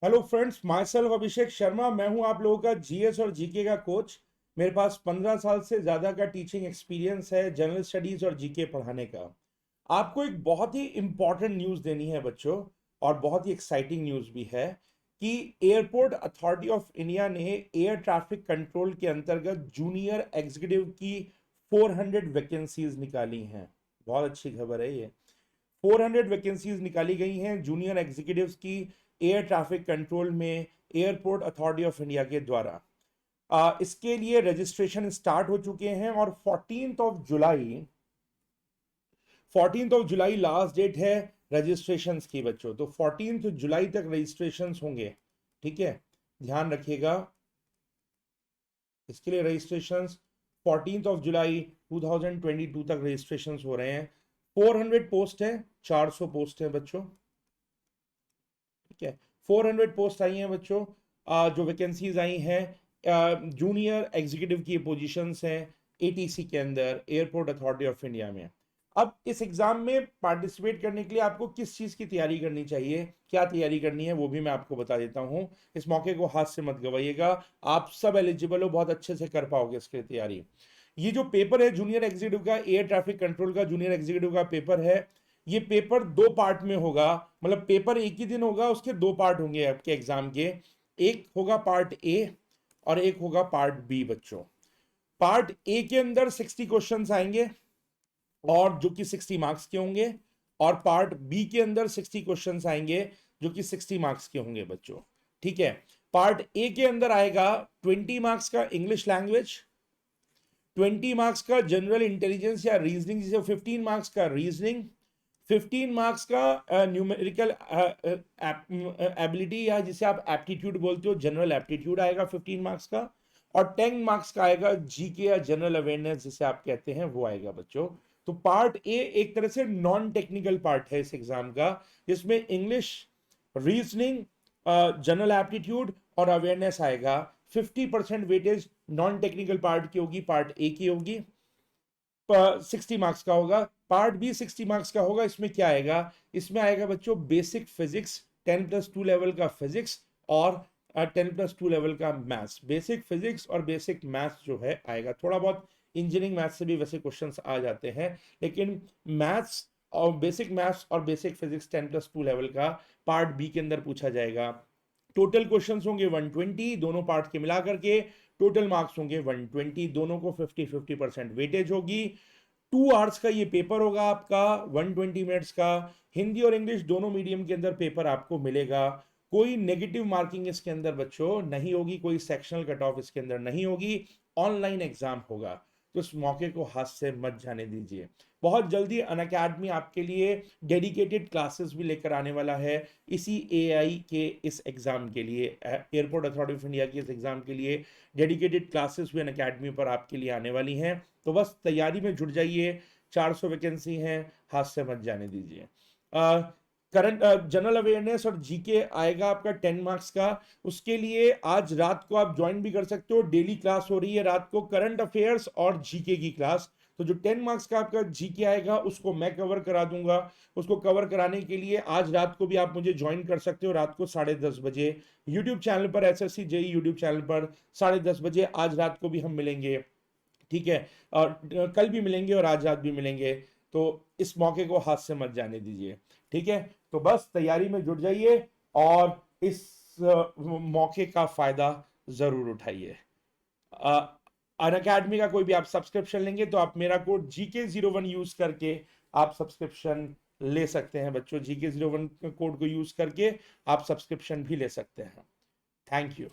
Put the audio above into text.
Hello friends, my self Abhishek Sharma. मैं हूं आप लोगों का जीएस और जीके का कोच। मेरे पास 15 साल से ज़्यादा का टीचिंग एक्सपीरियंस है जनरल स्टडीज़ और जीके पढ़ाने का। आपको एक बहुत ही इंपॉर्टेंट न्यूज़ देनी है बच्चों, और बहुत ही एक्साइटिंग न्यूज़ भी है कि एयरपोर्ट अथॉरिटी ऑफ इंडिया ने एयर ट्रैफिक कंट्रोल के अंतर्गत जूनियर एग्जीक्यूटिव की 400 वैकेंसीज निकाली हैं। बहुत अच्छी खबर है ये। 400 वैकेंसीज निकाली गई हैं जूनियर एग्जीक्यूटिव्स की एयर ट्रैफिक कंट्रोल में एयरपोर्ट अथॉरिटी ऑफ इंडिया के द्वारा। इसके लिए रजिस्ट्रेशन स्टार्ट हो चुके हैं और 14 जुलाई लास्ट डेट है रजिस्ट्रेशन की बच्चों। तो 14 जुलाई तक रजिस्ट्रेशन होंगे, ठीक है, ध्यान रखिएगा। इसके लिए रजिस्ट्रेशन 14 जुलाई 2022 तक रजिस्ट्रेशन हो रहे हैं। 400 पोस्ट है, 400 पोस्ट है बच्चों, ठीक है। 400 पोस्ट आई हैं बच्चों। जो वैकेंसीज आई हैं जूनियर एग्जीक्यूटिव की पोजीशंस हैं एटीसी के अंदर एयरपोर्ट अथॉरिटी ऑफ इंडिया में। अब इस एग्जाम में पार्टिसिपेट करने के लिए आपको किस चीज़ की तैयारी करनी चाहिए, क्या तैयारी करनी है, वो भी मैं आपको बता देता हूँ। इस मौके को हाथ से मत गवाइएगा, आप सब एलिजिबल हो, बहुत अच्छे से कर पाओगे इसके लिए तैयारी। ये जो पेपर है जूनियर एग्जीक्यूटिव का, एयर ट्रैफिक कंट्रोल का जूनियर एग्जीक्यूटिव का पेपर है, ये पेपर 2 पार्ट में होगा। मतलब पेपर एक ही दिन होगा, उसके 2 पार्ट होंगे आपके एग्जाम के। एक होगा पार्ट ए और एक होगा पार्ट बी बच्चों। पार्ट ए के अंदर 60 क्वेश्चंस आएंगे और जो कि 60 मार्क्स के होंगे, और पार्ट बी के अंदर 60 क्वेश्चंस आएंगे जो कि 60 मार्क्स के होंगे बच्चों, ठीक है। पार्ट ए के अंदर आएगा 20 मार्क्स का इंग्लिश लैंग्वेज, 20 मार्क्स का जनरल इंटेलिजेंस या रीजनिंग, जिसे 15 मार्क्स का रीजनिंग, 15 मार्क्स का न्यूमेरिकल एबिलिटी या जिसे आप एप्टीट्यूड बोलते हो, जनरल एप्टीट्यूड आएगा 15 मार्क्स का, और 10 मार्क्स का आएगा जीके या जनरल अवेयरनेस जिसे आप कहते हैं, वो आएगा बच्चों। तो पार्ट ए एक तरह से नॉन टेक्निकल पार्ट है इस एग्जाम का, जिसमें इंग्लिश, रीजनिंग, जनरल एप्टीट्यूड और अवेयरनेस आएगा। 50% वेटेज नॉन टेक्निकल पार्ट की होगी, पार्ट ए की होगी, 60 मार्क्स का होगा। पार्ट बी 60 मार्क्स का होगा। इसमें क्या आएगा, इसमें आएगा बच्चों बेसिक फिजिक्स, 10+2 लेवल का फिजिक्स, और 10+2 लेवल का मैथ्स। बेसिक फिजिक्स और बेसिक मैथ्स जो है आएगा। थोड़ा बहुत इंजीनियरिंग मैथ्स से भी वैसे क्वेश्चंस आ जाते हैं, लेकिन मैथ्स और बेसिक फिजिक्स 10+2 लेवल का पार्ट बी के अंदर पूछा जाएगा। टोटल क्वेश्चंस होंगे 120 दोनों पार्ट के मिला करके, टोटल मार्क्स होंगे 120, दोनों को 50-50% वेटेज होगी। 2 आवर्स का ये पेपर होगा आपका, 120 मिनट्स का। हिंदी और इंग्लिश दोनों मीडियम के अंदर पेपर आपको मिलेगा। कोई नेगेटिव मार्किंग इसके अंदर बच्चों नहीं होगी, कोई सेक्शनल कट ऑफ इसके अंदर नहीं होगी। ऑनलाइन एग्जाम होगा, तो इस मौके को हाथ से मत जाने दीजिए। बहुत जल्दी अनअकैडमी आपके लिए डेडिकेटेड क्लासेस भी लेकर आने वाला है इसी एआई के इस एग्जाम के लिए, एयरपोर्ट अथॉरिटी ऑफ इंडिया के इस एग्जाम के लिए डेडिकेटेड क्लासेस भी अनअकैडमी पर आपके लिए आने वाली हैं। तो बस तैयारी में जुट जाइए, 400 वैकेंसी हैं, हाथ से मत जाने दीजिए। करंट जनरल अवेयरनेस और जीके आएगा आपका 10 मार्क्स का। उसके लिए आज रात को आप ज्वाइन भी कर सकते हो, डेली क्लास हो रही है रात को, करंट अफेयर्स और जीके की क्लास। तो जो 10 मार्क्स का आपका जीके आएगा उसको मैं कवर करा दूंगा। उसको कवर कराने के लिए आज रात को भी आप मुझे ज्वाइन कर सकते हो, रात को 10:30 बजे यूट्यूब चैनल पर, एसएससी जेई यूट्यूब चैनल पर 10:30 बजे आज रात को भी हम मिलेंगे, ठीक है। और कल भी मिलेंगे और आज रात भी मिलेंगे। तो इस मौके को हाथ से मत जाने दीजिए, ठीक है। तो बस तैयारी में जुट जाइए और इस मौके का फायदा जरूर उठाइए। अनअकैडमी का कोई भी आप सब्सक्रिप्शन लेंगे तो आप मेरा कोड GK01 यूज करके आप सब्सक्रिप्शन ले सकते हैं बच्चों। GK01 कोड को यूज करके आप सब्सक्रिप्शन भी ले सकते हैं। Thank you.